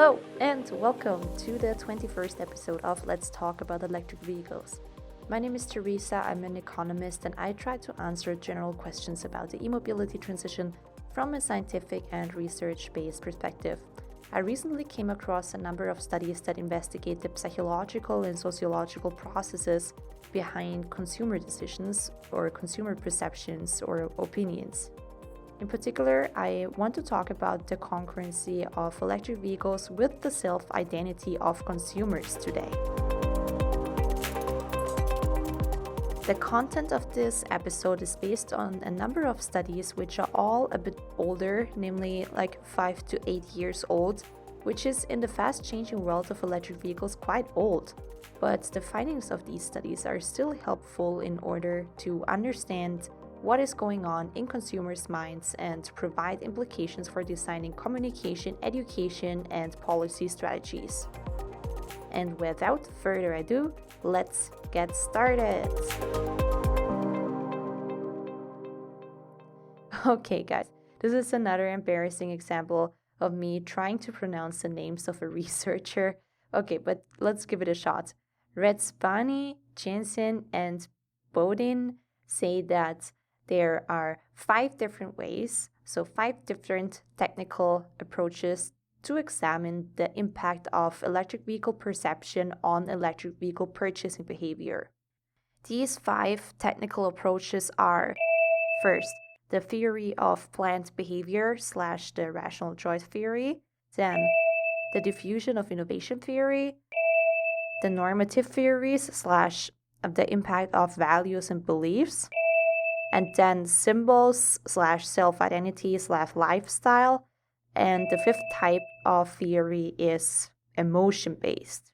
Hello and welcome to the 21st episode of Let's Talk About Electric Vehicles. My name is Teresa, I'm an economist, and I try to answer general questions about the e-mobility transition from a scientific and research-based perspective. I recently came across a number of studies that investigate the psychological and sociological processes behind consumer decisions or consumer perceptions or opinions. In particular, I want to talk about the congruency of electric vehicles with the self-identity of consumers today. The content of this episode is based on a number of studies which are all a bit older, namely like 5 to 8 years old, which is in the fast-changing world of electric vehicles quite old. But the findings of these studies are still helpful in order to understand what is going on in consumers' minds and provide implications for designing communication, education, and policy strategies. And without further ado, let's get started. Okay, guys, this is another embarrassing example of me trying to pronounce the names of a researcher. Okay, but let's give it a shot. Redspani, Jensen, and Bodin say that there are 5 different ways, so 5 different technical approaches to examine the impact of electric vehicle perception on electric vehicle purchasing behavior. These 5 technical approaches are: first, the theory of planned behavior / the rational choice theory, then the diffusion of innovation theory, the normative theories / the impact of values and beliefs, and then symbols / self-identity / lifestyle, and the 5th type of theory is emotion-based.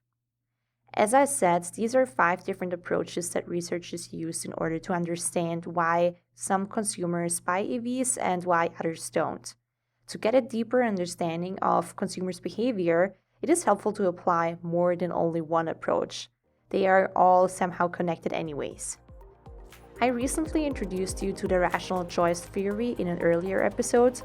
As I said, these are 5 different approaches that researchers use in order to understand why some consumers buy EVs and why others don't. To get a deeper understanding of consumers' behavior, it is helpful to apply more than only one approach. They are all somehow connected anyways. I recently introduced you to the rational choice theory in an earlier episode.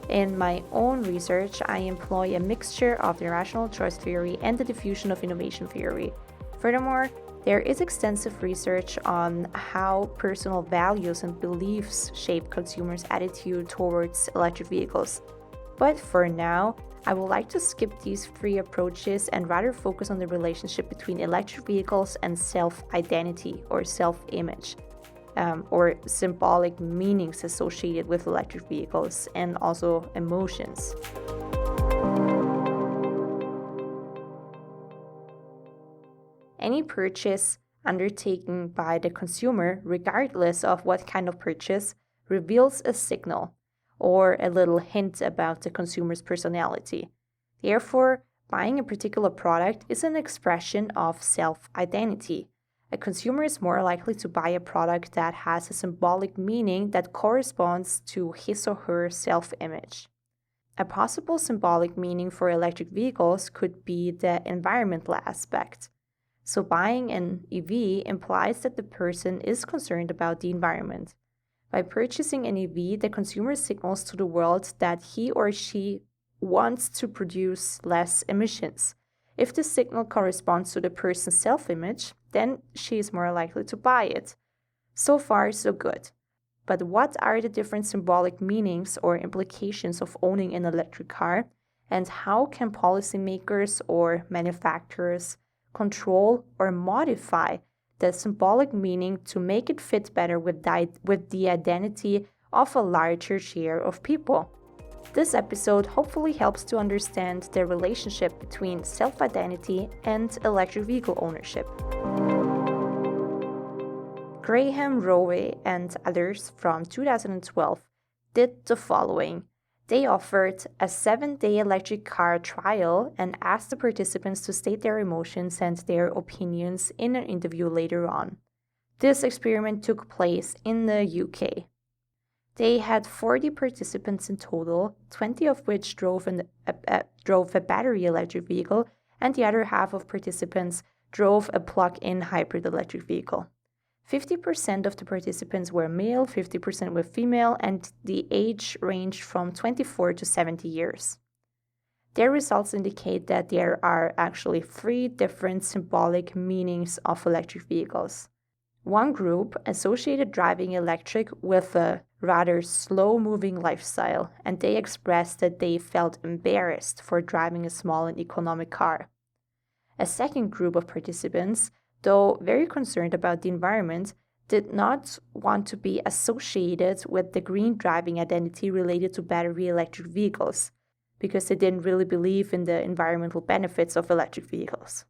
In my own research, I employ a mixture of the rational choice theory and the diffusion of innovation theory. Furthermore, there is extensive research on how personal values and beliefs shape consumers' attitude towards electric vehicles. But for now, I would like to skip these 3 approaches and rather focus on the relationship between electric vehicles and self-identity or self-image. Or symbolic meanings associated with electric vehicles and also emotions. Any purchase undertaken by the consumer, regardless of what kind of purchase, reveals a signal or a little hint about the consumer's personality. Therefore, buying a particular product is an expression of self-identity. A consumer is more likely to buy a product that has a symbolic meaning that corresponds to his or her self-image. A possible symbolic meaning for electric vehicles could be the environmental aspect. So buying an EV implies that the person is concerned about the environment. By purchasing an EV, the consumer signals to the world that he or she wants to produce less emissions. If the signal corresponds to the person's self-image, then she is more likely to buy it. So far, so good. But what are the different symbolic meanings or implications of owning an electric car? And how can policymakers or manufacturers control or modify the symbolic meaning to make it fit better with the identity of a larger share of people? This episode hopefully helps to understand the relationship between self-identity and electric vehicle ownership. Graham, Rowe, and others from 2012 did the following. They offered a 7-day electric car trial and asked the participants to state their emotions and their opinions in an interview later on. This experiment took place in the UK. They had 40 participants in total, 20 of which drove a battery electric vehicle, and the other half of participants drove a plug-in hybrid electric vehicle. 50% of the participants were male, 50% were female, and the age ranged from 24 to 70 years. Their results indicate that there are actually 3 different symbolic meanings of electric vehicles. One group associated driving electric with a rather slow-moving lifestyle, and they expressed that they felt embarrassed for driving a small and economic car. A second group of participants, though very concerned about the environment, did not want to be associated with the green driving identity related to battery electric vehicles, because they didn't really believe in the environmental benefits of electric vehicles.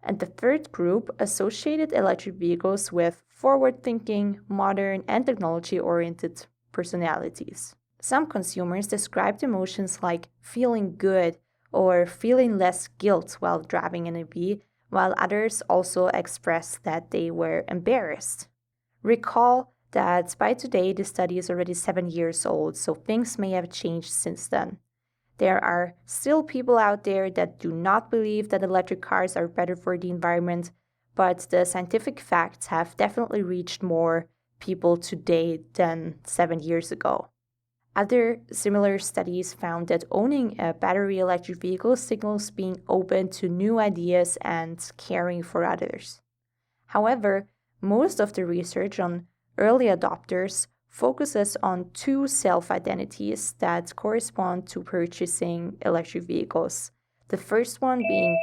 And the third group associated electric vehicles with forward-thinking, modern, and technology-oriented personalities. Some consumers described emotions like feeling good or feeling less guilt while driving an EV, while others also expressed that they were embarrassed. Recall that by today the study is already 7 years old, so things may have changed since then. There are still people out there that do not believe that electric cars are better for the environment, but the scientific facts have definitely reached more people today than 7 years ago. Other similar studies found that owning a battery electric vehicle signals being open to new ideas and caring for others. However, most of the research on early adopters focuses on 2 self-identities that correspond to purchasing electric vehicles. The first one being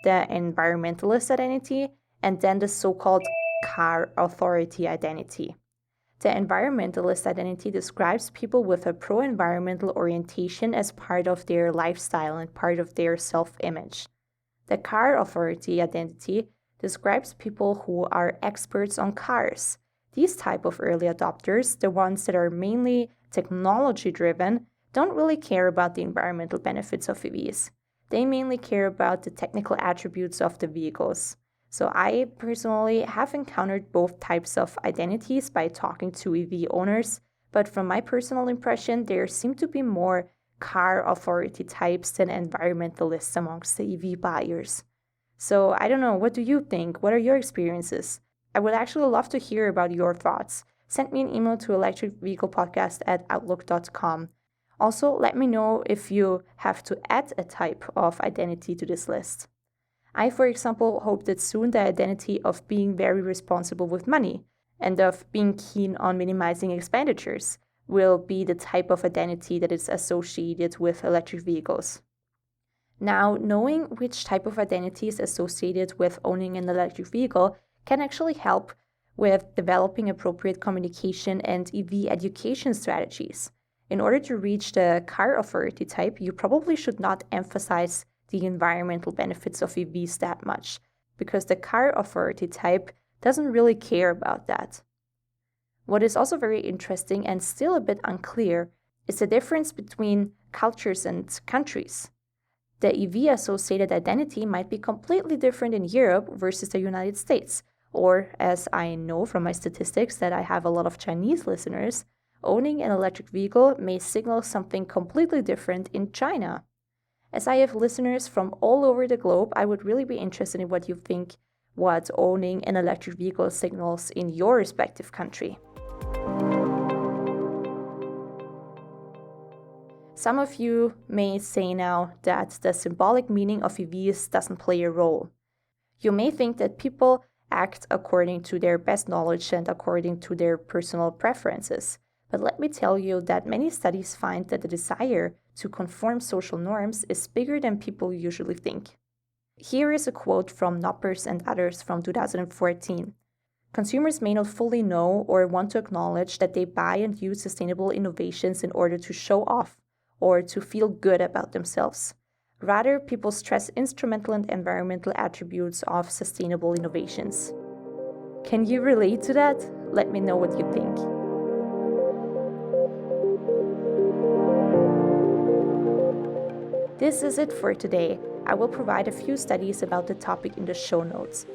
the environmentalist identity, and then the so-called car authority identity. The environmentalist identity describes people with a pro-environmental orientation as part of their lifestyle and part of their self-image. The car authority identity describes people who are experts on cars. These type of early adopters, the ones that are mainly technology-driven, don't really care about the environmental benefits of EVs. They mainly care about the technical attributes of the vehicles. So I personally have encountered both types of identities by talking to EV owners, but from my personal impression, there seem to be more car authority types than environmentalists amongst the EV buyers. So I don't know, what do you think? What are your experiences? I would actually love to hear about your thoughts. Send me an email to electricvehiclepodcast@outlook.com. Also, let me know if you have to add a type of identity to this list. I, for example, hope that soon the identity of being very responsible with money and of being keen on minimizing expenditures will be the type of identity that is associated with electric vehicles. Now, knowing which type of identity is associated with owning an electric vehicle can actually help with developing appropriate communication and EV education strategies. In order to reach the car authority type, you probably should not emphasize the environmental benefits of EVs that much, because the car authority type doesn't really care about that. What is also very interesting and still a bit unclear is the difference between cultures and countries. The EV-associated identity might be completely different in Europe versus the United States, or, as I know from my statistics that I have a lot of Chinese listeners, owning an electric vehicle may signal something completely different in China. As I have listeners from all over the globe, I would really be interested in what you think what owning an electric vehicle signals in your respective country. Some of you may say now that the symbolic meaning of EVs doesn't play a role. You may think that people act according to their best knowledge and according to their personal preferences. But let me tell you that many studies find that the desire to conform social norms is bigger than people usually think. Here is a quote from Noppers and others from 2014. Consumers may not fully know or want to acknowledge that they buy and use sustainable innovations in order to show off or to feel good about themselves. Rather, people stress instrumental and environmental attributes of sustainable innovations. Can you relate to that? Let me know what you think. This is it for today. I will provide a few studies about the topic in the show notes.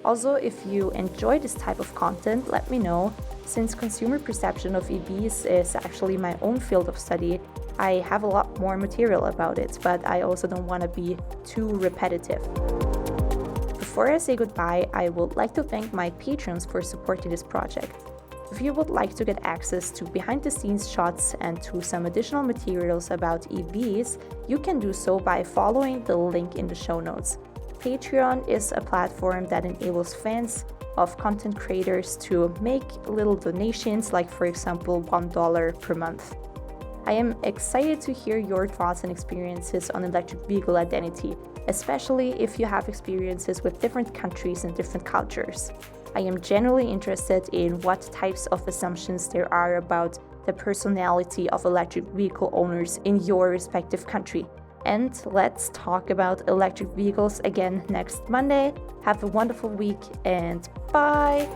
Also, if you enjoy this type of content, let me know. Since consumer perception of EVs is actually my own field of study, I have a lot more material about it, but I also don't want to be too repetitive. Before I say goodbye, I would like to thank my patrons for supporting this project. If you would like to get access to behind-the-scenes shots and to some additional materials about EVs, you can do so by following the link in the show notes. Patreon is a platform that enables fans of content creators to make little donations, like for example $1 per month. I am excited to hear your thoughts and experiences on electric vehicle identity, especially if you have experiences with different countries and different cultures. I am genuinely interested in what types of assumptions there are about the personality of electric vehicle owners in your respective country. And let's talk about electric vehicles again next Monday. Have a wonderful week and bye!